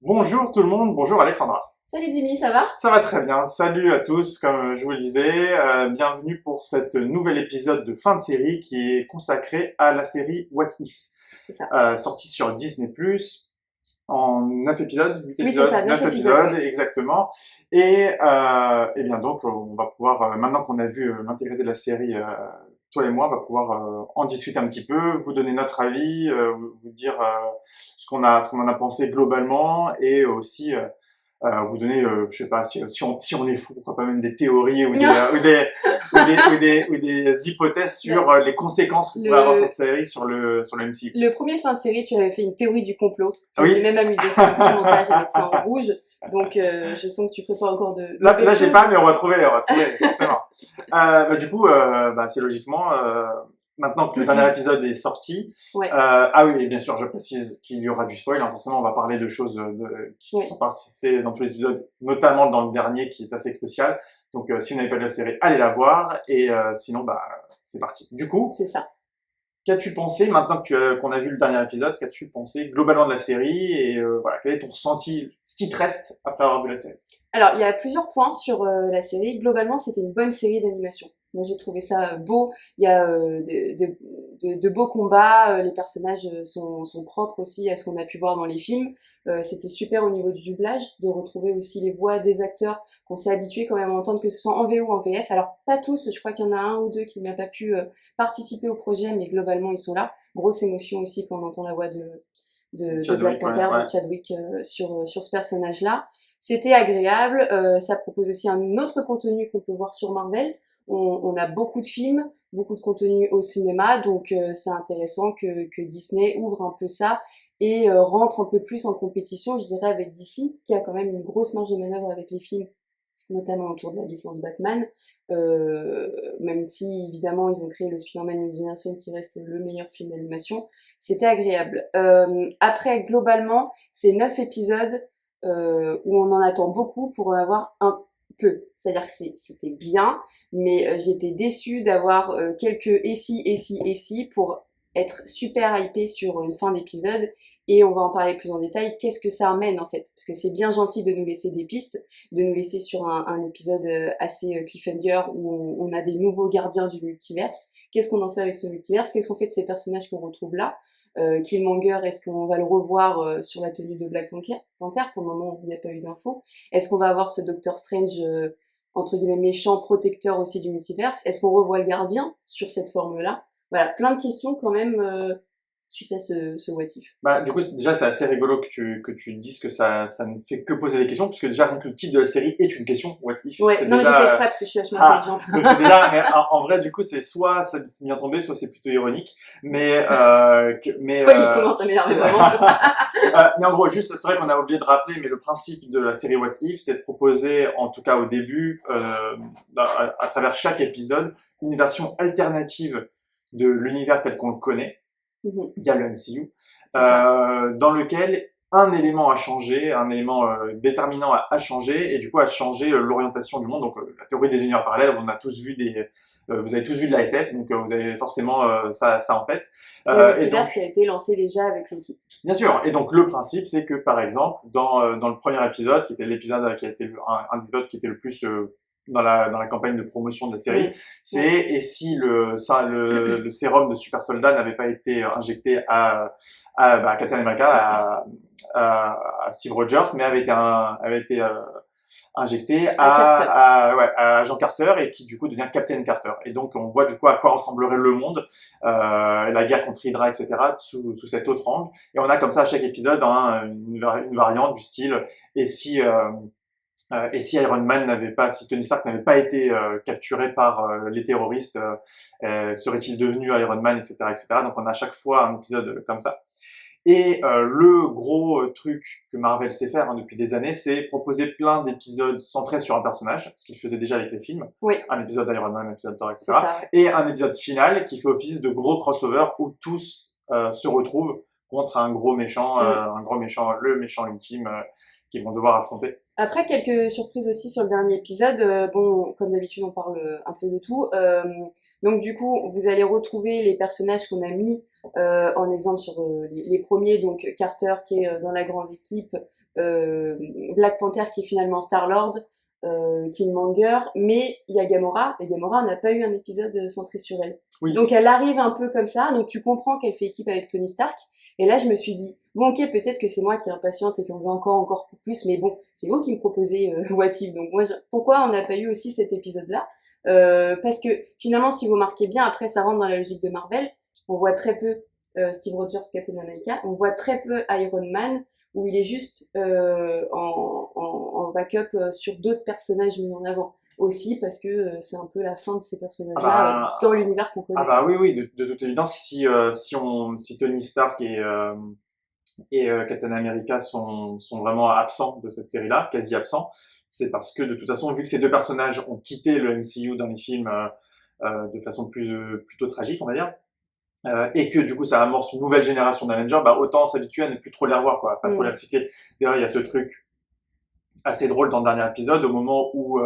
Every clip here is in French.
Bonjour tout le monde, bonjour Alexandra. Salut Jimmy, ça va? Ça va très bien, salut à tous, comme je vous le disais, bienvenue pour cet nouvel épisode de fin de série qui est consacré à la série What If, C'est ça. sortie sur Disney+, en 9 épisodes, 8 Oui, c'est épisodes, ça, 9 9 épisodes, épisodes ouais. exactement. Et bien donc on va pouvoir, maintenant qu'on a vu l'intégralité de la série, toi et moi, on va pouvoir en discuter un petit peu, vous donner notre avis, vous dire ce qu'on en a pensé globalement et aussi vous donner, je sais pas, si on est fou, pourquoi pas même des théories ou des hypothèses sur les conséquences que pourrait avoir Le, cette série sur le MCU. le premier fin de série, tu avais fait une théorie du complot. Je m'étais Oui. même amusée sur le petit montage à mettre ça en rouge. Donc, je sens que tu prépares encore de Là, belles j'ai choses. pas, mais on va trouver, forcément. Du coup, c'est logiquement, maintenant que le dernier épisode est sorti, Ouais, ah oui, et bien sûr, je précise qu'il y aura du spoil, hein, forcément, on va parler de choses qui ouais. sont passées dans tous les épisodes, notamment dans le dernier qui est assez crucial. Donc, si vous n'avez pas vu la série, allez la voir, et sinon, c'est parti. Du coup, C'est ça. qu'as-tu pensé, maintenant que qu'on a vu le dernier épisode, qu'as-tu pensé globalement de la série, et voilà, quel est ton ressenti, ce qui te reste après avoir vu la série? Alors, il y a plusieurs points sur la série. Globalement, c'était une bonne série d'animation. Moi, j'ai trouvé ça beau. Il y a de beaux combats. Les personnages sont propres aussi à ce qu'on a pu voir dans les films. C'était super au niveau du doublage, de retrouver aussi les voix des acteurs qu'on s'est habitué quand même à entendre, que ce soit en VO ou en VF. Alors, pas tous. Je crois qu'il y en a un ou deux qui n'a pas pu participer au projet, mais globalement, ils sont là. Grosse émotion aussi quand on entend la voix de Black Chadwick, ouais, Panther, ouais. de Chadwick sur ce personnage-là. C'était agréable. Ça propose aussi un autre contenu qu'on peut voir sur Marvel. On a beaucoup de films, beaucoup de contenu au cinéma, donc c'est intéressant que Disney ouvre un peu ça et rentre un peu plus en compétition, je dirais, avec DC, qui a quand même une grosse marge de manœuvre avec les films, notamment autour de la licence Batman. Même si évidemment ils ont créé le Spider-Man New Generation qui reste le meilleur film d'animation, c'était agréable. Après, globalement, c'est 9 épisodes où on en attend beaucoup pour en avoir un peu. C'est-à-dire que c'était bien, mais j'étais déçue d'avoir quelques et si pour être super hypée sur une fin d'épisode. Et on va en parler plus en détail. Qu'est-ce que ça amène en fait? Parce que c'est bien gentil de nous laisser des pistes, de nous laisser sur un épisode assez cliffhanger où on a des nouveaux gardiens du multiverse. Qu'est-ce qu'on en fait avec ce multiverse? Qu'est-ce qu'on fait de ces personnages qu'on retrouve là? Killmonger, est-ce qu'on va le revoir sur la tenue de Black Panther? Pour le moment, il n'y a pas eu d'infos. Est-ce qu'on va avoir ce Doctor Strange, entre guillemets, méchant, protecteur aussi du multiverse? Est-ce qu'on revoit le gardien sur cette forme-là? Voilà, plein de questions quand même suite à ce what if. Du coup, déjà, c'est assez rigolo que tu dises que ça ne fait que poser des questions, puisque déjà, rien que le titre de la série est une question, What If, Ouais, c'est non mais j'ai fait déjà, exprès parce que je suis vachement ah, intelligente. donc c'est déjà, mais en vrai, du coup, c'est soit ça c'est bien tombé, soit c'est plutôt ironique, Soit il commence à m'énerver vraiment. mais en gros, juste, c'est vrai qu'on a oublié de rappeler, mais le principe de la série What If, c'est de proposer, en tout cas au début, à travers chaque épisode, une version alternative de l'univers tel qu'on le connaît via le MCU, C'est ça. dans lequel un élément a changé, un élément déterminant a changé, et du coup a changé l'orientation du monde. Donc la théorie des univers parallèles, on a tous vu vous avez tous vu de la SF, donc vous avez forcément ça en tête. Et le Et multivers donc, qui a été lancé déjà avec Loki. bien sûr. Et donc le principe, c'est que par exemple, dans le premier épisode, qui était l'épisode qui a été un des épisodes qui était le plus dans la campagne de promotion de la série, Mmh. c'est Ouais. et si le sérum de super soldat n'avait pas été injecté à Captain America, à Steve Rogers, mais avait été injecté À Carter. à Jean Carter et qui du coup devient Captain Carter. Et donc on voit du coup à quoi ressemblerait le monde, la guerre contre Hydra, etc. Sous cet autre angle. Et on a comme ça à chaque épisode une variante du style et si Iron Man n'avait pas, si Tony Stark n'avait pas été capturé par les terroristes, serait-il devenu Iron Man, etc., etc. Donc on a à chaque fois un épisode comme ça. Et le gros truc que Marvel sait faire depuis des années, c'est proposer plein d'épisodes centrés sur un personnage, ce qu'il faisait déjà avec les films. Oui, Un épisode d'Iron Man, un épisode de Thor, c'est etc. ça. Ouais. Et un épisode final qui fait office de gros crossover où tous se retrouvent contre Mmh. un gros méchant, le méchant ultime qu'ils vont devoir affronter. Après, quelques surprises aussi sur le dernier épisode. Bon, comme d'habitude, on parle un peu de tout. Donc du coup, vous allez retrouver les personnages qu'on a mis en exemple sur les premiers. Donc Carter qui est dans la grande équipe, Black Panther qui est finalement Star-Lord, Killmonger, mais il y a Gamora, et Gamora n'a pas eu un épisode centré sur elle. Oui. Donc elle arrive un peu comme ça, donc tu comprends qu'elle fait équipe avec Tony Stark, et là je me suis dit, bon ok, peut-être que c'est moi qui est impatiente et qu'on veut encore plus, mais bon, c'est vous qui me proposez What If, donc moi, pourquoi on n'a pas eu aussi cet épisode-là? Parce que finalement, si vous marquez bien, après ça rentre dans la logique de Marvel, on voit très peu Steve Rogers, Captain America, on voit très peu Iron Man, où il est juste en backup sur d'autres personnages mis en avant. Aussi parce que c'est un peu la fin de ces personnages-là dans l'univers qu'on connaît. Ah bah oui, de toute évidence, si Tony Stark et Captain America sont vraiment absents de cette série-là, quasi absents, c'est parce que de toute façon, vu que ces deux personnages ont quitté le MCU dans les films de façon plutôt tragique, on va dire, et que du coup ça amorce une nouvelle génération d'Avengers, bah autant s'habituer à ne plus trop les revoir, quoi, pas trop les citer. D'ailleurs, il y a ce truc assez drôle dans le dernier épisode, au moment où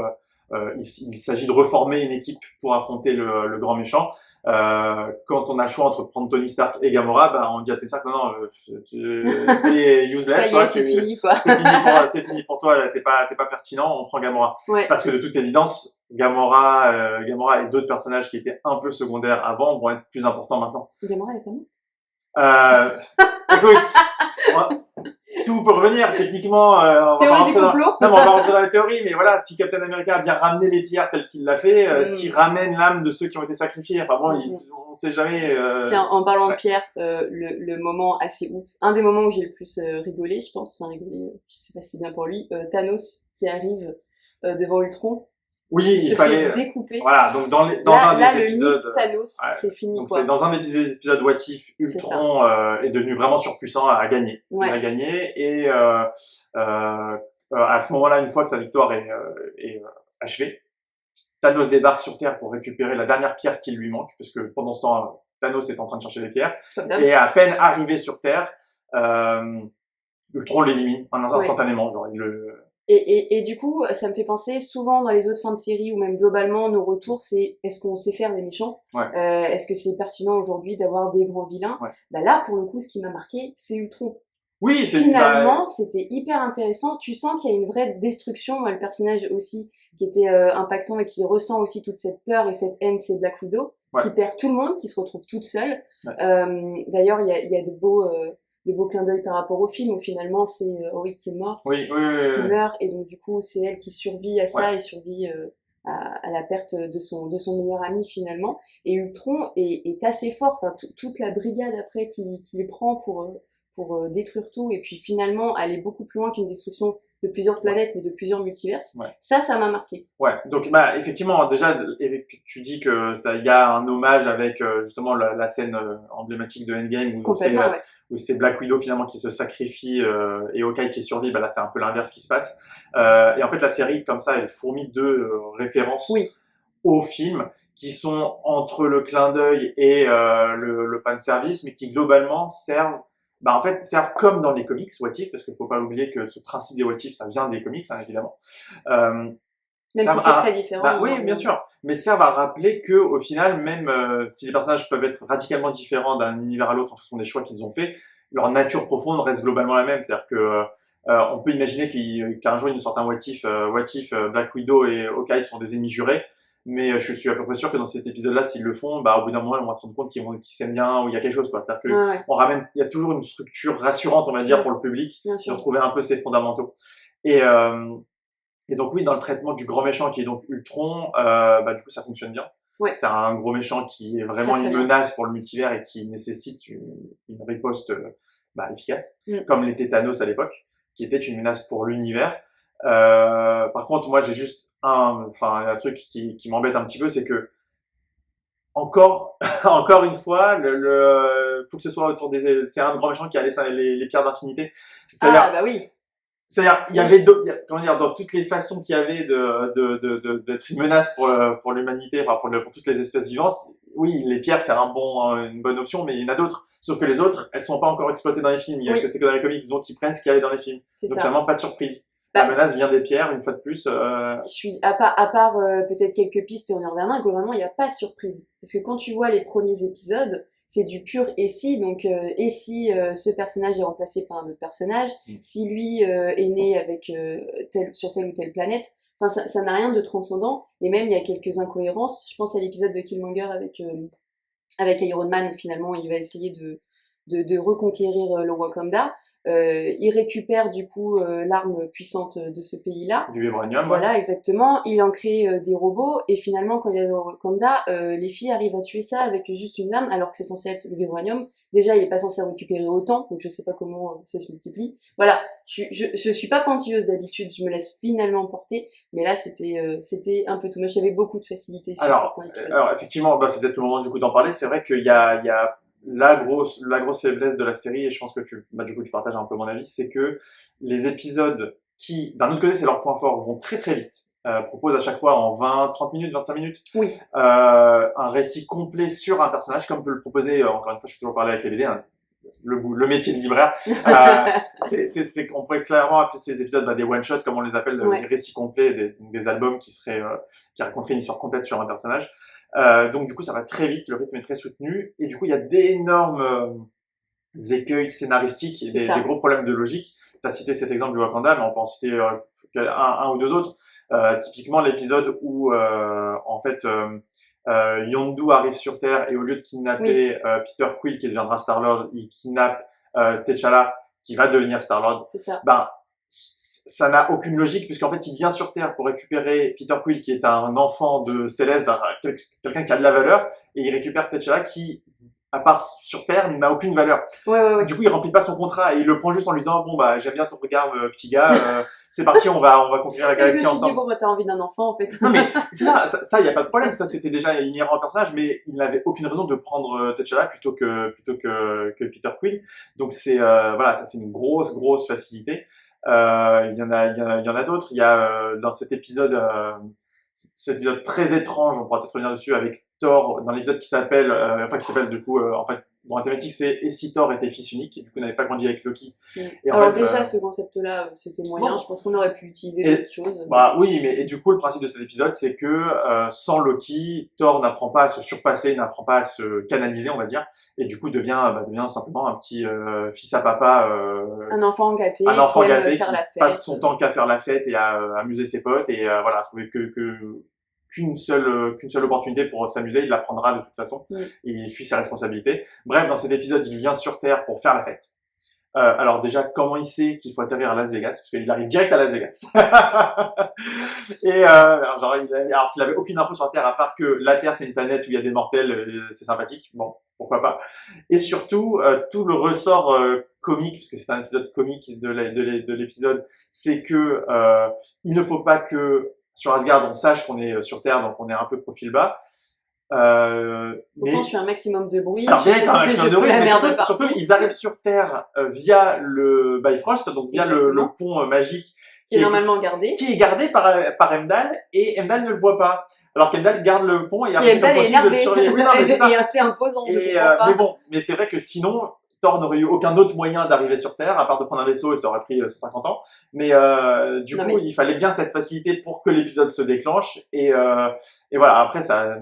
il s'agit de reformer une équipe pour affronter le grand méchant. Quand on a le choix entre prendre Tony Stark et Gamora, bah, on dit à Tony Stark, non, tu es useless. Ça y est, c'est fini, quoi. C'est fini pour toi, t'es pas pertinent, on prend Gamora. Ouais. Parce que de toute évidence, Gamora et d'autres personnages qui étaient un peu secondaires avant vont être plus importants maintenant. Gamora, elle est pas morte? Écoute, tout peut revenir, techniquement. Théorie du complot. Non, mais on va rentrer dans la théorie, mais voilà, si Captain America a bien ramené les pierres telles qu'il l'a fait, ce qui ramène l'âme de ceux qui ont été sacrifiés. Enfin bon, on sait jamais. Tiens, en parlant de pierre, le moment assez ouf, un des moments où j'ai le plus rigolé, je pense, je sais pas si c'est bien pour lui, Thanos qui arrive devant Ultron. Oui, il fallait découper. Voilà, donc dans un des épisodes. Le mythe Thanos, c'est fini. Donc quoi. C'est dans un des épisodes What If, Ultron est devenu vraiment surpuissant, a gagné. Ouais. Il a gagné et à ce moment-là, une fois que sa victoire est achevée, Thanos débarque sur Terre pour récupérer la dernière pierre qui lui manque, parce que pendant ce temps, Thanos est en train de chercher les pierres. Et à peine arrivé sur Terre, Ultron l'élimine instantanément. Genre, Et du coup, ça me fait penser, souvent dans les autres fins de série, ou même globalement, nos retours, c'est est-ce qu'on sait faire des méchants? Est-ce que c'est pertinent aujourd'hui d'avoir des grands vilains? Bah là, pour le coup, ce qui m'a marqué, c'est Ultron. Oui, Finalement, c'était hyper intéressant. Tu sens qu'il y a une vraie destruction. Moi, le personnage aussi qui était impactant et qui ressent aussi toute cette peur et cette haine, c'est Black Widow, qui perd tout le monde, qui se retrouve toute seule. D'ailleurs, il y a de beaux clins d'œil par rapport au film où finalement c'est Warwick qui est mort, qui meurt, et donc du coup c'est elle qui survit à ça et survit à la perte de son meilleur ami finalement. Et Ultron est assez fort, enfin, toute la brigade après qui les prend pour détruire tout et puis finalement aller beaucoup plus loin qu'une destruction de plusieurs planètes mais de plusieurs multiverses. Ça m'a marqué. Ouais, donc bah effectivement déjà tu dis que il y a un hommage avec justement la scène emblématique de Endgame où c'est Black Widow finalement qui se sacrifie et Hawkeye qui survit. Bah là c'est un peu l'inverse qui se passe. Et en fait la série comme ça elle fourmille de références au film qui sont entre le clin d'œil et le fan service, mais qui globalement servent comme dans les comics What If, parce qu'il faut pas oublier que ce principe des What If, ça vient des comics, hein, évidemment. Même si c'est très différent. Oui, bien sûr. Mais servent à rappeler que, au final, même si les personnages peuvent être radicalement différents d'un univers à l'autre en fonction des choix qu'ils ont fait, leur nature profonde reste globalement la même. C'est-à-dire que on peut imaginer qu'un jour ils nous sortent un What If, Black Widow et Hawkeye sont des ennemis jurés. Mais je suis à peu près sûr que dans cet épisode-là, s'ils le font, bah, au bout d'un moment, on va se rendre compte qu'ils s'aiment bien, ou il y a quelque chose, quoi. C'est-à-dire que on ramène, il y a toujours une structure rassurante, on va dire, pour le public, de retrouver un peu ses fondamentaux. Et donc oui, dans le traitement du grand méchant qui est donc Ultron, bah, du coup, ça fonctionne bien. C'est un gros méchant qui est vraiment une menace pour le multivers et qui nécessite une riposte efficace, comme l'était Thanos à l'époque, qui était une menace pour l'univers. Par contre, moi, j'ai juste un truc qui m'embête un petit peu, c'est que encore une fois, faut que ce soit autour c'est un grand méchant qui a les pierres d'infinité. Bah oui. C'est-à-dire, il y avait dans toutes les façons qu'il y avait d'être une menace pour l'humanité, enfin pour toutes les espèces vivantes. Oui, les pierres c'est une bonne option, mais il y en a d'autres. Sauf que les autres, elles sont pas encore exploitées dans les films. Il y a que c'est que dans les comics, donc ils prennent ce qu'il y avait dans les films. Donc finalement, pas de surprise. La menace vient des pierres, une fois de plus. Je suis à part peut-être quelques pistes et on y reviendra. Globalement, il n'y a pas de surprise parce que quand tu vois les premiers épisodes, c'est du pur et si. Donc, et si ce personnage est remplacé par un autre personnage, si lui est né avec sur telle ou telle planète. Enfin, ça n'a rien de transcendant. Et même, il y a quelques incohérences. Je pense à l'épisode de Killmonger avec Iron Man, où finalement, il va essayer de reconquérir le Wakanda. Il récupère du coup l'arme puissante de ce pays-là. Du vibranium. Voilà, exactement. Il en crée des robots et finalement, quand il y a le Wakanda, les filles arrivent à tuer ça avec juste une lame, alors que c'est censé être le vibranium. Déjà, il est pas censé récupérer autant, donc je sais pas comment ça se multiplie. Voilà, je suis pas pointilleuse d'habitude, je me laisse finalement porter, mais là c'était un peu tout. Moi, j'avais beaucoup de facilité sur certains épisodes. Alors effectivement, c'est peut-être le moment du coup d'en parler. C'est vrai qu'il y a la grosse faiblesse de la série, et je pense que du coup tu partages un peu mon avis, c'est que les épisodes qui, d'un autre côté c'est leur point fort, vont très très vite, proposent à chaque fois en 20, 30 minutes, 25 minutes, Oui. Un récit complet sur un personnage, comme peut le proposer, encore une fois je suis toujours parlé avec les BD, hein, le métier de libraire, on pourrait clairement appeler ces épisodes des one-shots, comme on les appelle, des récits complets, des albums qui raconteraient une histoire complète sur un personnage. Donc du coup ça va très vite, le rythme est très soutenu, et du coup il y a d'énormes écueils scénaristiques et des gros problèmes de logique. Tu as cité cet exemple du Wakanda, mais on peut en citer un ou deux autres. Typiquement l'épisode où en fait Yondu arrive sur Terre, et au lieu de kidnapper Peter Quill qui deviendra Star-Lord, il kidnappe T'Challa qui va devenir Star-Lord. C'est ça. Ça n'a aucune logique, puisqu'en fait il vient sur Terre pour récupérer Peter Quill qui est un enfant de Céleste, quelqu'un qui a de la valeur, et il récupère T'Challa qui, à part sur Terre, n'a aucune valeur. Ouais. Du coup, il remplit pas son contrat et il le prend juste en lui disant bon j'aime bien ton regard, petit gars, c'est parti, on va conquérir la galaxie ensemble. Je me suis dit t'as envie d'un enfant en fait. Non mais ça y a pas de problème, ça c'était déjà inhérent au personnage, mais il n'avait aucune raison de prendre T'Challa plutôt que Peter Quill. Donc c'est ça c'est une grosse facilité. Il y en a d'autres. Il y a dans cet épisode très étrange, on pourra peut-être revenir dessus, avec Thor, dans l'épisode qui s'appelle du coup, en fait, dont la thématique c'est « Et si Thor était fils unique » et du coup n'avait pas grandi avec Loki. Et alors déjà, ce concept-là, c'était moyen, je pense qu'on aurait pu utiliser d'autres choses. Oui, mais du coup, le principe de cet épisode, c'est que sans Loki, Thor n'apprend pas à se surpasser, n'apprend pas à se canaliser, on va dire, et du coup devient simplement un petit fils à papa. Un enfant gâté qui passe son temps qu'à faire la fête et à amuser ses potes, et à trouver qu'une seule opportunité pour s'amuser, il la prendra de toute façon, il fuit ses responsabilités. Bref, dans cet épisode, il vient sur Terre pour faire la fête. Alors déjà, comment il sait qu'il faut atterrir à Las Vegas? Parce qu'il arrive direct à Las Vegas. Et alors qu'il avait aucune info sur la Terre, à part que la Terre c'est une planète où il y a des mortels, c'est sympathique. Bon, pourquoi pas. Et surtout, tout le ressort comique, puisque c'est un épisode comique de l'épisode, c'est que il ne faut pas que sur Asgard on sache qu'on est sur Terre, donc on est un peu profil bas. Pourtant, je fais un maximum de bruit. Alors, bien, il fait un maximum de bruit, mais surtout, ils arrivent sur Terre via le Bifrost, donc via le pont magique qui est normalement gardé. Qui est gardé par Heimdall, et Heimdall ne le voit pas. Alors qu'Heimdall garde le pont et après, c'est possible de surveiller. Oui, non, mais c'est ça. Et assez imposant, mais bon, mais c'est vrai que sinon, Thor n'aurait eu aucun autre moyen d'arriver sur Terre, à part de prendre un vaisseau, et ça aurait pris 150 ans. Mais il fallait bien cette facilité pour que l'épisode se déclenche, et voilà, après, ça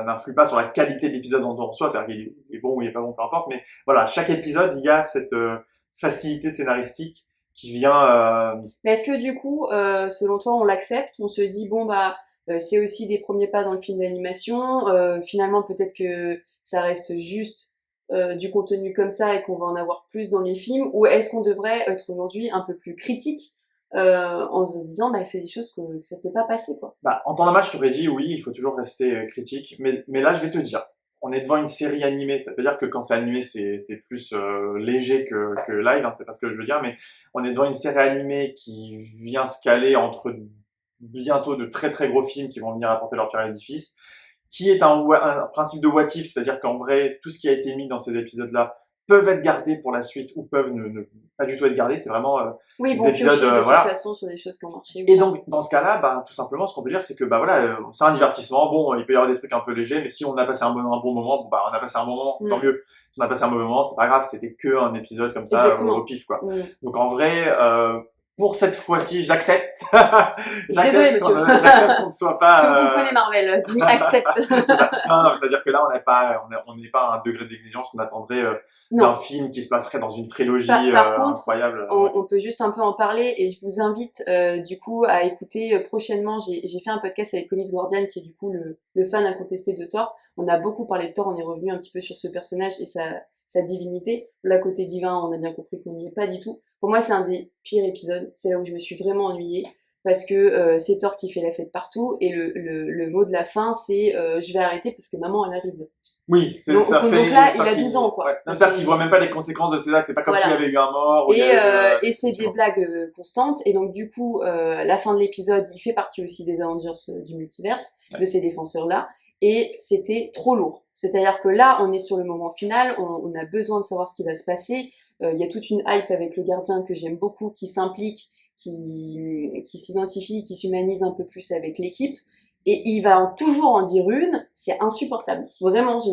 n'influe pas sur la qualité de l'épisode en soi, c'est-à-dire qu'il est bon ou il est pas bon, peu importe, mais voilà, chaque épisode, il y a cette facilité scénaristique qui vient... Mais est-ce que du coup, selon toi, on l'accepte? On se dit, c'est aussi des premiers pas dans le film d'animation, finalement peut-être que ça reste juste du contenu comme ça et qu'on va en avoir plus dans les films, ou est-ce qu'on devrait être aujourd'hui un peu plus critique en se disant c'est des choses que ça peut pas passer, quoi. En temps normal, je t'aurais dit oui, il faut toujours rester critique, mais là je vais te dire, on est devant une série animée, ça veut dire que quand c'est animé c'est plus léger que live, hein, c'est pas ce que je veux dire, mais on est devant une série animée qui vient se caler entre bientôt de très très gros films qui vont venir apporter leur pierre à l'édifice, qui est un principe de what if, c'est-à-dire qu'en vrai tout ce qui a été mis dans ces épisodes-là peuvent être gardés pour la suite ou peuvent ne pas du tout être gardés. C'est vraiment des épisodes de toute façon sur des choses qui ont marché. Et donc dans ce cas-là, tout simplement, ce qu'on peut dire, c'est que c'est un divertissement. Bon, il peut y avoir des trucs un peu légers, mais si on a passé un bon moment, on a passé un moment, tant mieux. Si on a passé un mauvais moment, c'est pas grave, c'était que un épisode comme ça au pif, quoi. Donc en vrai, pour cette fois-ci, j'accepte. Désolé, monsieur. J'accepte qu'on ne soit Parce que pas. vous comprenez Marvel, Jimmy accepte. C'est ça. Non, c'est-à-dire que là, on n'est pas à un degré d'exigence qu'on attendrait d'un Non. film qui se passerait dans une trilogie Par contre, incroyable. on peut juste un peu en parler et je vous invite du coup à écouter prochainement. J'ai fait un podcast avec Comics Gordian qui est du coup le fan incontesté de Thor. On a beaucoup parlé de Thor, on est revenu un petit peu sur ce personnage et sa divinité. La côté divin, on a bien compris qu'on n'y est pas du tout. Pour moi, c'est un des pires épisodes. C'est là où je me suis vraiment ennuyée parce que c'est Thor qui fait la fête partout et le mot de la fin, c'est je vais arrêter parce que maman elle arrive. Oui, c'est Donc, ça. donc là, il a 12 ans, quoi. Ouais. C'est-à-dire qu'il voit même pas les conséquences de ses actes. C'est pas comme Voilà. s'il y avait eu un mort. Ou Et c'est des blagues constantes. Et donc, du coup, la fin de l'épisode, il fait partie aussi des Avengers du multiverse, de ces défenseurs-là. Et c'était trop lourd. C'est-à-dire que là, on est sur le moment final, on a besoin de savoir ce qui va se passer. Il y a toute une hype avec le gardien que j'aime beaucoup, qui s'implique, qui s'identifie, qui s'humanise un peu plus avec l'équipe. Et il va toujours en dire une, c'est insupportable. Vraiment, j'ai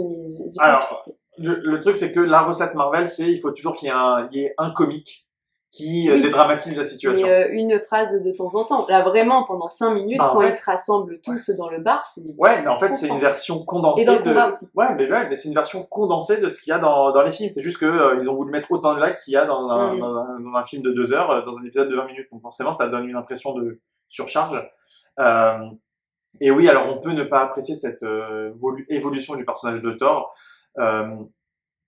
pas Alors, supporté. le truc, c'est que la recette Marvel, c'est il faut toujours qu'il y ait un comique qui Oui. dédramatise la situation. Mais une phrase de temps en temps. Là, vraiment, pendant 5 minutes, Bah, en quand fait- ils se rassemblent tous dans le bar, c'est... Ouais, mais en fait, c'est une version condensée Et dans le combat aussi. Ouais, mais c'est une version condensée de ce qu'il y a dans les films. C'est juste que ils ont voulu mettre autant de lags qu'il y a dans dans un film de 2 heures, dans un épisode de 20 minutes. Donc forcément, ça donne une impression de surcharge. Euh, et oui, alors on peut ne pas apprécier cette évolution du personnage de Thor. Euh,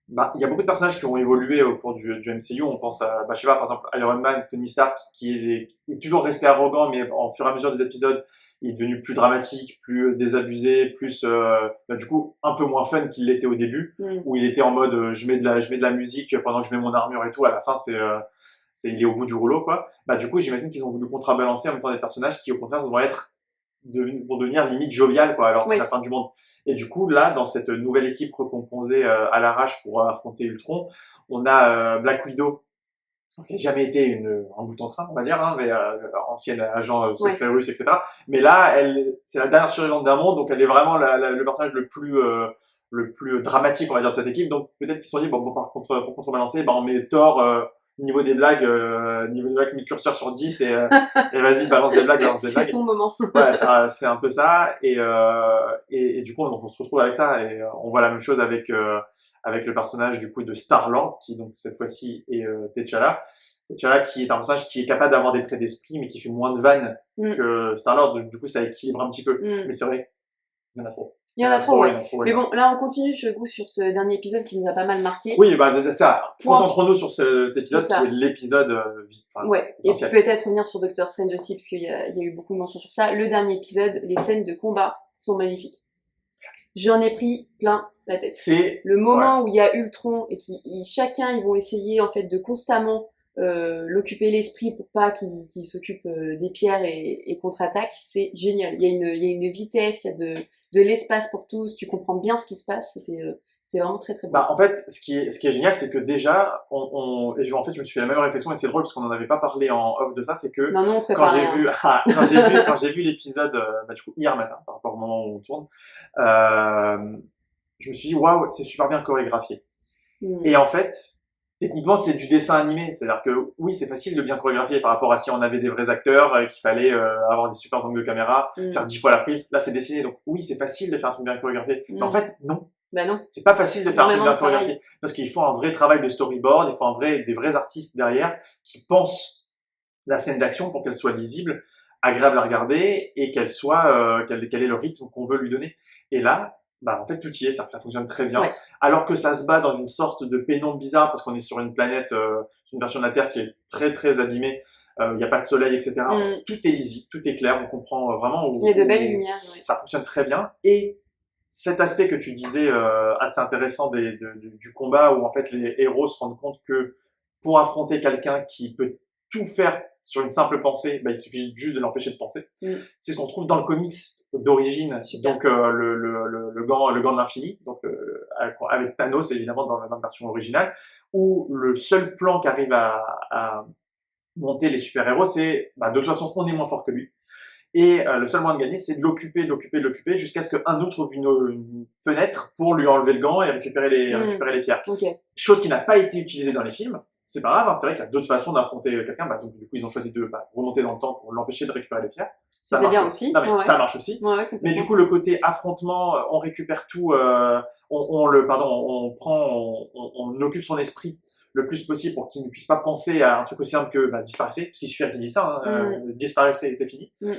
il y a beaucoup de personnages qui ont évolué au cours du MCU. On pense à, je sais pas, par exemple, Iron Man, Tony Stark, qui est toujours resté arrogant, mais au fur et à mesure des épisodes, il est devenu plus dramatique, plus désabusé, plus, du coup, un peu moins fun qu'il l'était au début, où il était en mode, je mets de la musique pendant que je mets mon armure et tout. À la fin, il est au bout du rouleau, quoi. Du coup, j'imagine qu'ils ont voulu contrebalancer en même temps des personnages qui, au contraire, vont devenir limite jovial, quoi, alors que c'est la fin du monde. Et du coup, là, dans cette nouvelle équipe recomposée à l'arrache pour affronter Ultron, on a Black Widow, qui n'a jamais été un bout en train, on va dire, hein, mais ancienne agent secret russe, etc. Mais là, c'est la dernière survivante d'un monde, donc elle est vraiment le personnage le plus dramatique, on va dire, de cette équipe. Donc peut-être qu'ils se sont dit, bon, par contre, pour contrebalancer, on met Thor niveau des blagues, mis le curseur sur 10 et vas-y, balance des blagues. C'est ton moment. Ouais, c'est un peu ça. Et du coup, on se retrouve avec ça. Et on voit la même chose avec le personnage du coup de Star-Lord, qui donc cette fois-ci est T'Challa. T'Challa qui est un personnage qui est capable d'avoir des traits d'esprit, mais qui fait moins de vannes que Star-Lord. Du coup, ça équilibre un petit peu. Mais c'est vrai, il y en a trop. Il y en a trop, ouais. Mais bon, là, on continue sur ce dernier épisode qui nous a pas mal marqué. Oui, c'est ça. Concentrons-nous sur cet épisode qui est l'épisode ouais. essentiel. Et peut-être revenir sur Doctor Strange aussi, parce qu'il y a eu beaucoup de mentions sur ça. Le dernier épisode, les scènes de combat sont magnifiques. J'en ai pris plein la tête. C'est le moment où il y a Ultron et chacun ils vont essayer en fait de constamment l'occuper l'esprit pour pas qu'il s'occupe des pierres et contre-attaque. C'est génial. Il y a une vitesse, il y a de l'espace pour tous. Tu comprends bien ce qui se passe. C'est vraiment très très bon. En fait, ce qui est génial, c'est que déjà, en fait, je me suis fait la même réflexion et c'est drôle parce qu'on n'en avait pas parlé en off de ça, c'est que quand j'ai vu l'épisode, du coup, hier matin, par rapport au moment où on tourne, je me suis dit, waouh, c'est super bien chorégraphié. Et en fait, techniquement, c'est du dessin animé. C'est-à-dire que oui, c'est facile de bien chorégraphier par rapport à si on avait des vrais acteurs, qu'il fallait avoir des super angles de caméra, faire 10 fois la prise. Là, c'est dessiné. Donc oui, c'est facile de faire un truc bien chorégraphié. Mais en fait, non. Bah non. C'est pas facile de faire un truc bien chorégraphié. Parce qu'il faut un vrai travail de storyboard, il faut des vrais artistes derrière qui pensent la scène d'action pour qu'elle soit lisible, agréable à regarder et qu'elle ait le rythme qu'on veut lui donner. Et là, en fait, tout y est, ça fonctionne très bien. Ouais. Alors que ça se bat dans une sorte de pénombre bizarre parce qu'on est sur une planète, une version de la Terre qui est très très abîmée. Il n'y a pas de soleil, etc. Tout est lisible, tout est clair, on comprend vraiment. Il y a de belles lumières. Ouais. Ça fonctionne très bien. Et cet aspect que tu disais assez intéressant du combat où en fait les héros se rendent compte que pour affronter quelqu'un qui peut tout faire sur une simple pensée, il suffit juste de l'empêcher de penser. C'est ce qu'on trouve dans le comics d'origine, donc le gant de l'infini, donc avec Thanos évidemment dans la version originale, où le seul plan qui arrive à monter les super-héros, c'est de toute façon on est moins fort que lui. Et le seul moyen de gagner, c'est de l'occuper jusqu'à ce qu'un autre trouve une fenêtre pour lui enlever le gant et récupérer les pierres. Okay. Chose qui n'a pas été utilisée dans les films. c'est pas grave, hein, c'est vrai qu'il y a d'autres façons d'affronter quelqu'un, donc du coup ils ont choisi de remonter dans le temps pour l'empêcher de récupérer les pierres. Ça C'était marche bien aussi. aussi. Non mais Ouais, ça marche aussi. ouais, Mais du complètement. coup le côté affrontement, on récupère tout, on prend, on occupe son esprit le plus possible pour qu'il ne puisse pas penser à un truc aussi simple que disparaissez, parce qu'il suffit qu'il dise ça, hein, Mm, disparaissez et c'est fini. mm.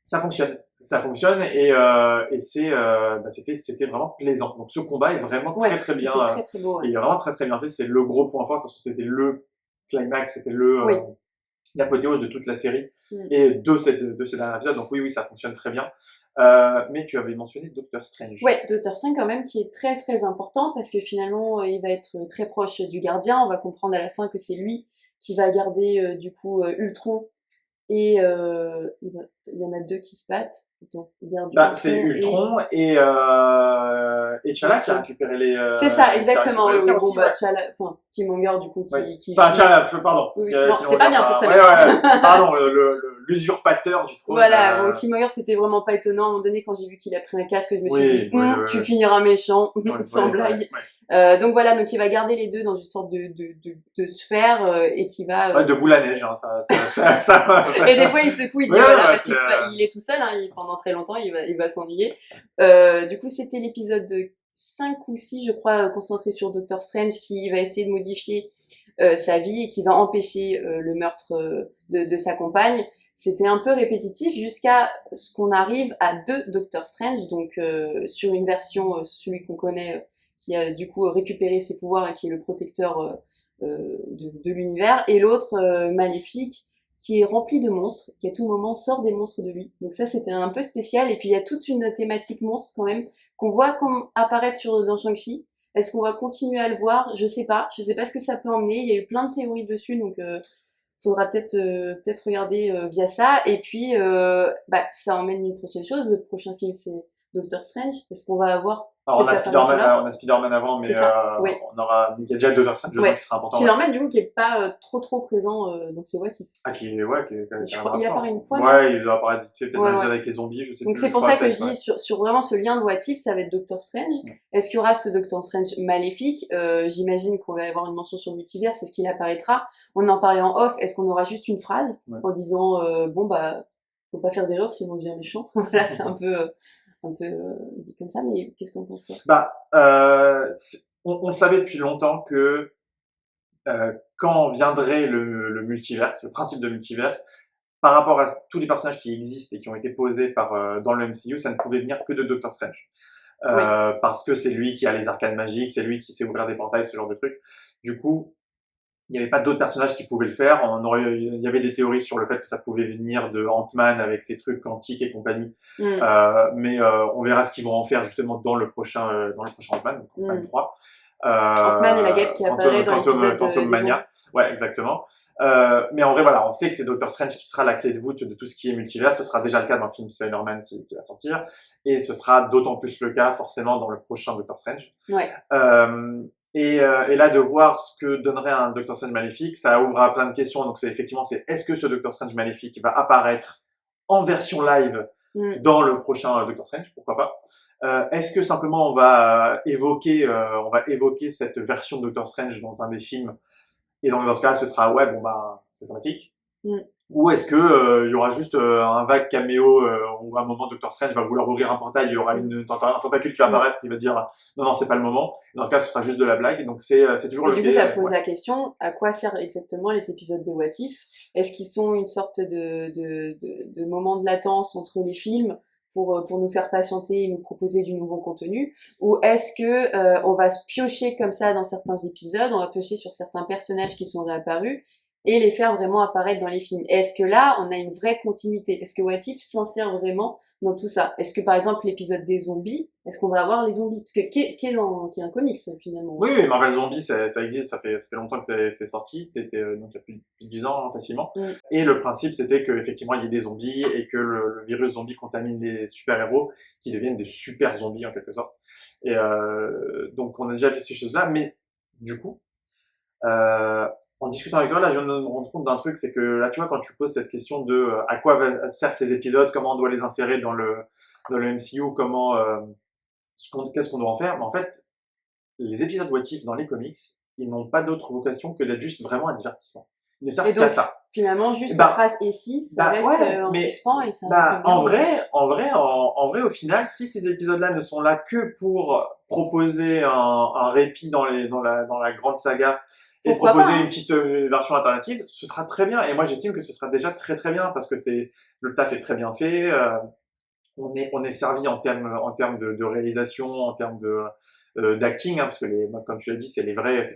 Ça fonctionne. Ça fonctionne et c'était vraiment plaisant. Donc ce combat est vraiment très Ouais, très bien, c'était très très beau. et Ouais. il est vraiment très très bien fait. C'est le gros point fort parce que c'était le climax, c'était Oui. l'apothéose de toute la série Mm. et de ces derniers épisodes. Donc oui, ça fonctionne très bien. Mais tu avais mentionné Doctor Strange. Ouais, Doctor Strange quand même qui est très très important parce que finalement il va être très proche du gardien. On va comprendre à la fin que c'est lui qui va garder du coup Ultron et il y en a deux qui se battent. Attends, il garde C'est Ultron Ultron et T'Challa qui a Ok. récupéré les C'est ça, qui a exactement. récupéré Oui, les oui. pierres Bon aussi, bah ouais. enfin Killmonger du coup Ouais. qui Enfin, finit. T'Challa, pardon. Oui, oui. Non, c'est pas bien pour ça. Ouais, pardon, l'usurpateur du trône. Voilà, bon, Killmonger c'était vraiment pas étonnant. À un moment donné, quand j'ai vu qu'il a pris un casque, je me suis dit, Oui, oui, oui, tu oui. finiras méchant, Ouais, sans ouais, blague. ouais. Donc voilà, donc il va garder les deux dans une sorte de sphère et qui va. Ouais, de boule à neige, hein, ça. Et des fois il secoue, il dit Ouais, voilà ouais, parce il est tout seul, hein, pendant très longtemps, il va s'ennuyer. Du coup, c'était l'épisode 5 ou 6, je crois, concentré sur Doctor Strange qui va essayer de modifier sa vie et qui va empêcher le meurtre de sa compagne. C'était un peu répétitif jusqu'à ce qu'on arrive à deux Doctor Strange, donc sur une version, celui qu'on connaît, qui a du coup récupéré ses pouvoirs et qui est le protecteur de l'univers, et l'autre maléfique qui est rempli de monstres, qui à tout moment sort des monstres de lui. Donc ça c'était un peu spécial, et puis il y a toute une thématique monstre quand même, qu'on voit comme apparaître dans Shang-Chi. Est-ce qu'on va continuer à le voir? Je sais pas. Je sais pas ce que ça peut emmener. Il y a eu plein de théories dessus, donc faudra peut-être regarder via ça. Et puis ça emmène une prochaine chose. Le prochain film c'est Doctor Strange. Est-ce qu'on va avoir Alors, cette apparition-là? on a Spider-Man avant, mais C'est ça. Oui. il y a déjà Doctor Strange dedans Ouais. qui sera important. Spider-Man du coup qui est pas trop présent dans ses what if. Ah, qui est Je crois il apparaît une fois. Non Ouais, il doit apparaître vite fait, peut-être Ouais, même ouais. déjà avec les zombies, je sais Donc plus. c'est je pour crois, ça que je peut-être, ouais. dis sur vraiment ce lien de what if, ça va être Doctor Strange. Ouais. Est-ce qu'il y aura ce Doctor Strange maléfique? J'imagine qu'on va avoir une mention sur le multivers, c'est ce qu'il apparaîtra. On en parlait en off, est-ce qu'on aura juste une phrase Ouais. en disant faut pas faire d'erreur sinon on devient méchant. Là c'est un peu dit comme ça, mais qu'est-ce qu'on pense toi? On savait depuis longtemps que quand viendrait le multiverse, le principe de multiverse, par rapport à tous les personnages qui existent et qui ont été posés dans le MCU, ça ne pouvait venir que de Doctor Strange. Oui. Parce que c'est lui qui a les arcanes magiques, c'est lui qui sait ouvrir des portails, ce genre de trucs. Du coup, il n'y avait pas d'autres personnages qui pouvaient le faire. Il y avait des théories sur le fait que ça pouvait venir de Ant-Man avec ses trucs quantiques et compagnie. Mais on verra ce qu'ils vont en faire justement dans le prochain Ant-Man, donc Ant-Man 3. Ant-Man et la guêpe qui apparaît dans l'épisode Quantum Mania. Ouais, exactement. Mais en vrai, voilà, on sait que c'est Doctor Strange qui sera la clé de voûte de tout ce qui est multivers. Ce sera déjà le cas dans le film Spider-Man qui va sortir. Et ce sera d'autant plus le cas, forcément, dans le prochain Doctor Strange. Ouais. Et là, de voir ce que donnerait un Doctor Strange maléfique, ça ouvre à plein de questions. Donc, est-ce que ce Doctor Strange maléfique va apparaître en version live dans le prochain Doctor Strange? Pourquoi pas? Est-ce que simplement on va évoquer cette version de Doctor Strange dans un des films, et donc dans ce cas, ce sera c'est sympathique. Ou est-ce que il y aura juste un vague caméo où à un moment Doctor Strange va vouloir ouvrir un portail, il y aura un tentacule qui va apparaître qui va dire non c'est pas le moment. Dans ce cas, ce sera juste de la blague. Donc c'est toujours Et du coup, ça pose la question, à quoi servent exactement les épisodes de What If? Est-ce qu'ils sont une sorte de moment de latence entre les films pour nous faire patienter et nous proposer du nouveau contenu? Ou est-ce que on va se piocher comme ça dans certains épisodes, on va piocher sur certains personnages qui sont réapparus et les faire vraiment apparaître dans les films? Est-ce que là, on a une vraie continuité? Est-ce que What If s'insère vraiment dans tout ça? Est-ce que par exemple l'épisode des zombies, est-ce qu'on va avoir les zombies? Parce que qui est un comics finalement. Oui, Marvel Zombies, ça existe, ça fait longtemps que c'est sorti, c'était donc il y a plus de 10 ans facilement. Et le principe c'était qu'effectivement il y ait des zombies et que le virus zombie contamine les super-héros qui deviennent des super zombies en quelque sorte. Et donc on a déjà vu ces choses-là, mais du coup, en discutant avec toi, là, je viens de me rendre compte d'un truc, c'est que là, tu vois, quand tu poses cette question de à quoi servent ces épisodes, comment on doit les insérer dans le MCU, qu'est-ce qu'on doit en faire, mais en fait, les épisodes What If dans les comics, ils n'ont pas d'autre vocation que d'être juste vraiment un divertissement. Ils ne Et servent donc, qu'à ça. finalement, juste la Bah, phrase et si, ça bah reste ouais, en mais suspens et ça bah, regarde. en vrai, au final, si ces épisodes-là ne sont là que pour proposer un répit dans la grande saga et Pourquoi pas, proposer une hein? petite version alternative, ce sera très bien. Et moi, j'estime que ce sera déjà très très bien parce que le taf est très bien fait. On est servi en termes de réalisation, en termes d'acting, hein, parce que comme tu l'as dit, c'est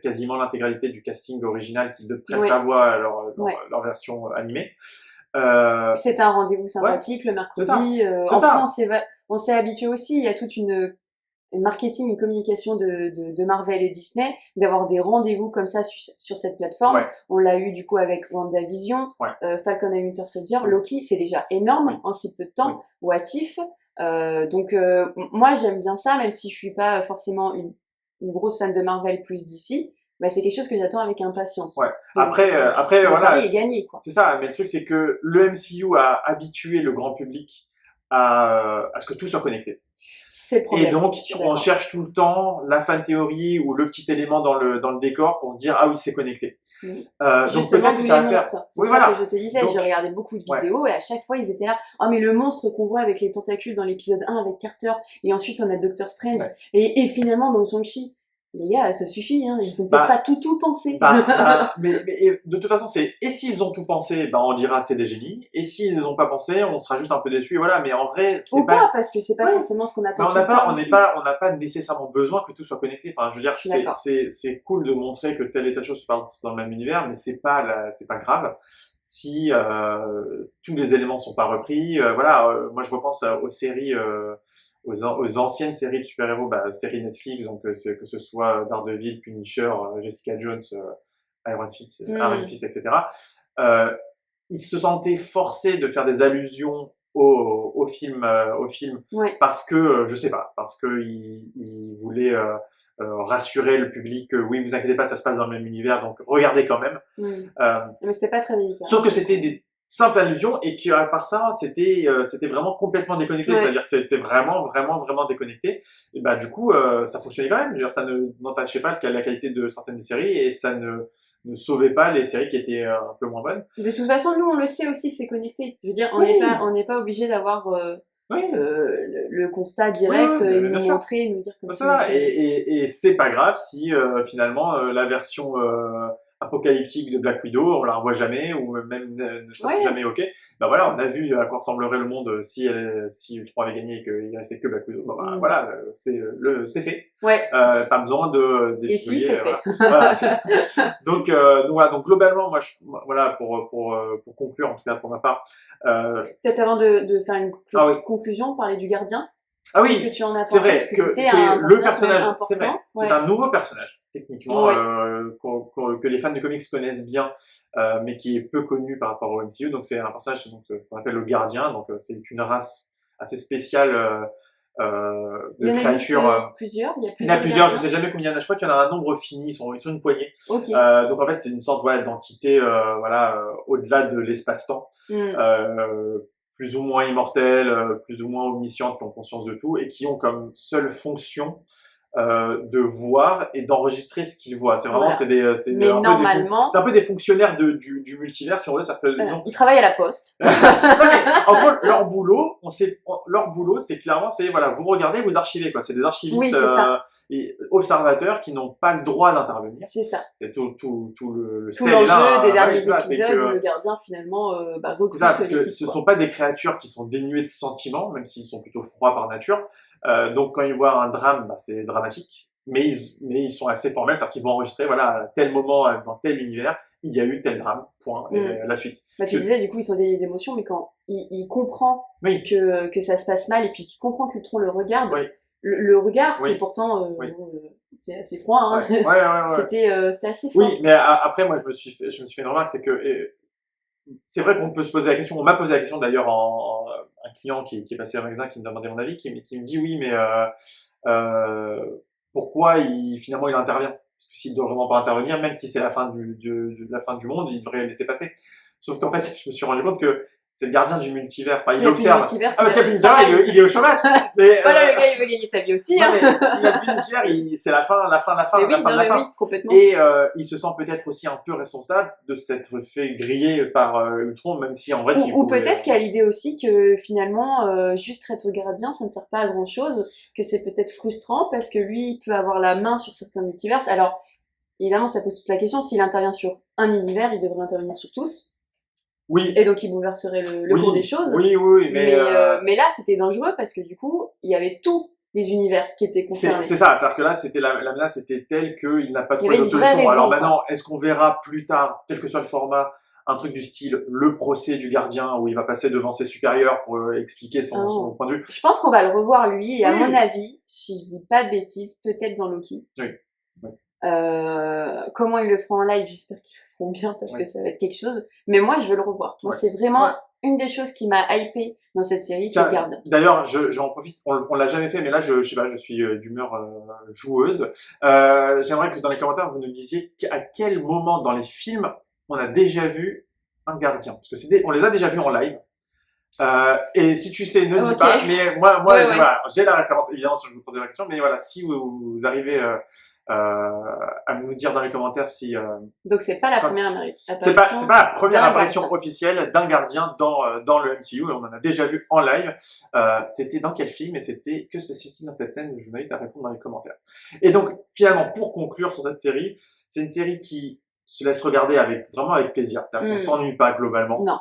quasiment l'intégralité du casting original qui prête sa Ouais, voix à ouais. leur version animée. Euh, Puis c'était un rendez-vous ouais, sympathique le c'est ça, mercredi. c'est Après, ça. on s'est habitué aussi. Il y a toute une marketing, une communication de Marvel et Disney, d'avoir des rendez-vous comme ça sur cette plateforme. Ouais, On l'a eu du coup avec WandaVision, ouais, Falcon and Winter Soldier, oui, Loki, c'est déjà oui, énorme en si peu de oui. temps. What If. Donc moi j'aime bien ça, même si je suis pas forcément une grosse fan de Marvel plus d'ici. Bah, c'est quelque chose que j'attends avec Ouais. impatience. Donc Après, le voilà, pari est gagné, quoi. c'est ça. Mais le truc, c'est que le MCU a habitué le grand public à ce que tout soit connecté. C'est le Et problème, donc, je suis on d'accord. cherche tout le temps la fan théorie ou le petit élément dans le décor pour se dire, ah oui, c'est connecté. Mm. Donc Justement, peut-être que d'où ça les va faire. monstres. C'est Oui, ça que voilà. je te disais. Je Donc, regardais beaucoup de ouais. vidéos et à chaque fois, ils étaient là. Oh, mais le monstre qu'on voit avec les tentacules dans l'épisode 1 avec Carter et ensuite on a Doctor Strange Ouais. et finalement dans Shang-Chi. Les gars, ça suffit, hein. Ils ont peut-être pas Bah, tout pensé. mais de toute façon, et s'ils ont tout pensé, bah, on dira c'est des génies. Et s'ils n'ont pas pensé, on sera juste un peu déçus. Voilà. Mais en vrai, c'est Ou pas, pas, parce que c'est pas ouais. forcément ce qu'on Mais attend tout le temps aussi. on n'a pas nécessairement besoin que tout soit connecté. Enfin, je veux dire, Je suis d'accord. c'est cool de montrer que telle et telle chose se passe dans le même univers, mais c'est pas grave si tous les éléments sont pas repris. Voilà, moi je repense aux séries, aux anciennes séries de super-héros, bah, séries Netflix, donc que ce soit Daredevil, Punisher, Jessica Jones, Iron Hmm. Fist, etc. Euh, Ils se sentaient forcés de faire des allusions au film Ouais. parce que, je sais pas, parce que ils voulaient rassurer le public que oui, vous inquiétez pas, ça se passe dans le même univers, donc regardez quand même. Hmm. Euh, Mais c'était pas très délicat, Sauf hein, que pour le c'était coup. des simples allusions et qu'à part ça, c'était vraiment complètement déconnecté. Ouais. C'est-à-dire que c'était vraiment déconnecté. Et bah, du coup, ça fonctionnait quand même. Je veux dire, ça n'entachait pas la qualité de certaines des séries et ça ne sauvait pas les séries qui étaient un peu moins bonnes. De toute façon, nous, on le sait aussi que c'est connecté. Je veux dire, Oui, on n'est pas obligé d'avoir oui, le constat oui, direct oui, et mais nous bien sûr. montrer, nous dire comme C'est si on ça. était. Et c'est pas grave si finalement la version apocalyptique de Black Widow, on la revoit jamais, ou même ne serait-ce que Ouais. jamais évoquée. Ben voilà, on a vu à quoi ressemblerait le monde si Ultron avait gagné et qu'il restait que Black Widow. Ben, bah, Mm. voilà, c'est fait. Ouais. Pas besoin Et si, d'épiloguer, c'est fait. voilà. Voilà, c'est ça. Voilà, donc globalement, voilà, pour conclure, en tout cas pour ma part, Peut-être avant de faire une ah oui, conclusion, parler du gardien. ah Qu'est-ce que oui, tu en as c'est pensé? vrai Parce que c'était que un le personnage quand même personnage, c'est vrai, important. c'est Ouais. un nouveau personnage, techniquement, Ouais. que les fans de comics connaissent bien, mais qui est peu connu par rapport au MCU. Donc c'est un personnage donc, qu'on appelle le Gardien. Donc c'est une race assez spéciale Il de y en existe créatures. plusieurs. Il y a Il y en a plusieurs plusieurs, je gardiens. sais jamais combien il y en a. Je crois qu'il y en a un nombre fini, ils sont une poignée. Ok. Donc en fait, c'est une sorte voilà, d'entité voilà, au-delà de l'espace-temps. Mm. Euh, Plus ou moins immortelles, plus ou moins omniscientes, qui ont conscience de tout et qui ont comme seule fonction de voir et d'enregistrer ce qu'ils voient. C'est vraiment, Voilà. c'est Mais un peu c'est normalement, un peu des fonctionnaires du multivers, si on veut. Ça peut, ils voilà. ont. Il travaille à la poste. Non, mais en gros, leur boulot, c'est clairement, c'est voilà, vous regardez, vous archivez quoi. C'est des archivistes Oui, c'est ça. et observateurs qui n'ont pas le droit d'intervenir. C'est ça. C'est tout le Tout sel est l'enjeu là. des Hein. Bah oui, derniers c'est ça, c'est épisodes où que le gardien finalement c'est ça, recrute parce que l'équipe, ce ne quoi. sont pas des créatures qui sont dénuées de sentiments, même s'ils sont plutôt froids par nature. Donc quand ils voient un drame, bah, c'est dramatique. Mais ils sont assez formels, c'est-à-dire qu'ils vont enregistrer, voilà, à tel moment, dans tel univers, il y a eu tel drame, point, et Mm. la suite. Bah, tu Que- disais, du coup, ils sont dénués d'émotion, mais quand il comprend oui, que ça se passe mal et puis qu'il comprend qu'Ultron le regarde, oui, le regard, qui est oui, pourtant, oui, c'est assez froid, hein, ouais. c'était assez Oui, fort. mais après, moi, je me suis fait une remarque, c'est que c'est vrai qu'on peut se poser la question. On m'a posé la question d'ailleurs un client qui est passé au magasin qui me demandait mon avis, qui me dit oui, mais pourquoi finalement il intervient? Parce que s'il doit vraiment pas intervenir, même si c'est la fin de la fin du monde, il devrait laisser passer. Sauf qu'en fait, je me suis rendu compte que c'est le gardien du multivers. Enfin, S'il il y a plus de observe. multivers, Ah, bah, s'il y a plus de multivers, pareil. il est au chômage. Mais, Voilà, le gars, il veut gagner sa vie aussi, non, hein. mais s'il y a plus de multivers, c'est la fin, la fin, la fin, Mais la oui, fin de non, la mais fin. oui, complètement. Et il se sent peut-être aussi un peu responsable de s'être fait griller par Ultron, même si en vrai, il Ou pouvait, peut-être qu'il y a l'idée aussi que finalement, juste être gardien, ça ne sert pas à grand chose, que c'est peut-être frustrant parce que lui, il peut avoir la main sur certains multivers. Alors, évidemment, ça pose toute la question. S'il intervient sur un univers, il devrait intervenir sur tous. Oui, Et donc, il bouleverserait le oui, cours des choses. oui, Mais là, c'était dangereux parce que du coup, il y avait tous les univers qui étaient concernés. c'est ça, c'est-à-dire que là, c'était la menace était telle qu'il n'a pas Il y trouvé avait d'autre une vraie solution. raison, Alors quoi. maintenant, est-ce qu'on verra plus tard, quel que soit le format, un truc du style le procès du gardien où il va passer devant ses supérieurs pour expliquer Ah son non. point de vue? Je pense qu'on va le revoir lui, et à Oui. mon avis, si je dis pas de bêtises, peut-être dans Loki. Oui. Oui. Comment ils le feront en live, j'espère qu'ils le feront bien parce Oui. que ça va être quelque chose. Mais moi, je veux le revoir. Moi, Ouais. c'est vraiment Ouais. une des choses qui m'a hypé dans cette série, c'est Tiens, le gardien. d'ailleurs, j'en profite, on l'a jamais fait, mais là, je sais pas, je suis d'humeur joueuse. J'aimerais que dans les commentaires, vous nous disiez à quel moment dans les films on a déjà vu un gardien. Parce que on les a déjà vus en live. Et si tu sais, ne dis Ok. pas. Mais moi, Ouais, ouais. voilà, j'ai la référence, évidemment, si je vous pose la question. Mais voilà, si vous arrivez à nous dire dans les commentaires si Donc, c'est pas la Quand- première c'est pas la première d'un apparition gardien. officielle d'un gardien dans le MCU. On en a déjà vu en live. C'était dans quel film et c'était que spécifique dans cette scène? Je vous invite à répondre dans les commentaires. Et donc, finalement, pour conclure sur cette série, c'est une série qui se laisse regarder vraiment avec plaisir. C'est-à-dire qu'on s'ennuie pas globalement. Non.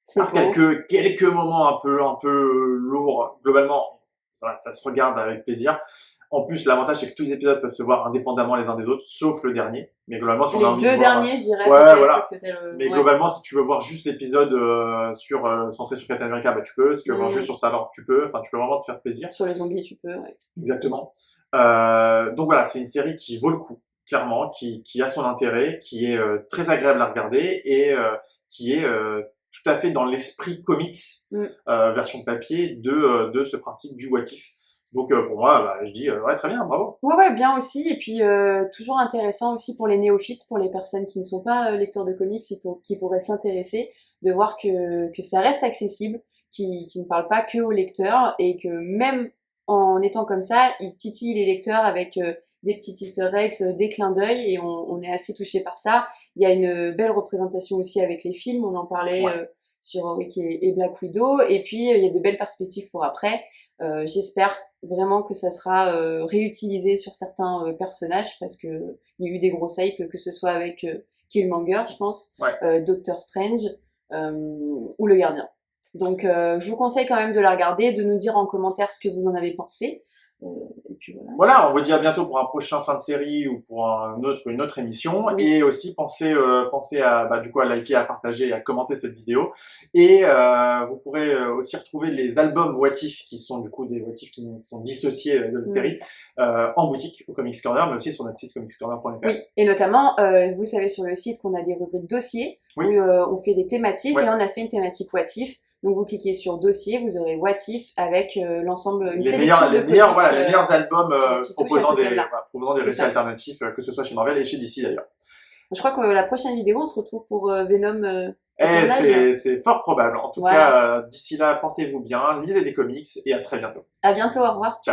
C'est Par beau. quelques moments un peu lourds, globalement, ça se regarde avec plaisir. En plus, l'avantage, c'est que tous les épisodes peuvent se voir indépendamment les uns des autres, sauf le dernier. Mais globalement, si on a Les envie deux de voir, derniers, je dirais, ouais, peut-être, voilà. parce que t'as le... Mais ouais. globalement, si tu veux voir juste l'épisode centré sur Captain America, bah tu peux. Si tu veux voir juste sur Star-Lord, tu peux. Enfin, tu peux vraiment te faire plaisir. Sur les zombies, tu peux, ouais. Exactement. Donc voilà, c'est une série qui vaut le coup, clairement, qui a son intérêt, qui est très agréable à regarder et qui est tout à fait dans l'esprit comics, version papier, de ce principe du what if. Donc pour moi, bah, je dis ouais, très bien, bravo. Ouais, bien aussi. Et puis, toujours intéressant aussi pour les néophytes, pour les personnes qui ne sont pas lecteurs de comics et qui pourraient s'intéresser, de voir que ça reste accessible, qui ne parle pas que aux lecteurs et que même en étant comme ça, il titille les lecteurs avec des petits easter eggs, des clins d'œil et on est assez touché par ça. Il y a une belle représentation aussi avec les films, on en parlait sur Warwick et Black Widow. Et puis, il y a de belles perspectives pour après. J'espère vraiment que ça sera réutilisé sur certains personnages parce que il y a eu des grosses hypes, que ce soit avec Killmonger, je pense, Doctor Strange ou le Gardien. Donc je vous conseille quand même de la regarder, de nous dire en commentaire ce que vous en avez pensé. Et puis voilà. Voilà, on vous dit à bientôt pour un prochain fin de série ou pour une autre émission. Oui. Et aussi pensez à du coup à liker, à partager et à commenter cette vidéo. Et vous pourrez aussi retrouver les albums What If qui sont du coup des What If qui sont dissociés de la série en boutique au Comics Corner, mais aussi sur notre site comicscorner.fr. Oui, et notamment, vous savez sur le site qu'on a des rubriques dossiers où on fait des thématiques et on a fait une thématique What If. Donc vous cliquez sur dossier, vous aurez What If avec l'ensemble, une sélection de comics, les meilleurs albums proposant des récits ça. alternatifs, que ce soit chez Marvel et chez DC d'ailleurs. Je crois que la prochaine vidéo, on se retrouve pour Venom. C'est fort probable. En tout cas, d'ici là, portez-vous bien, lisez des comics et à très bientôt. À bientôt, au revoir. Ciao.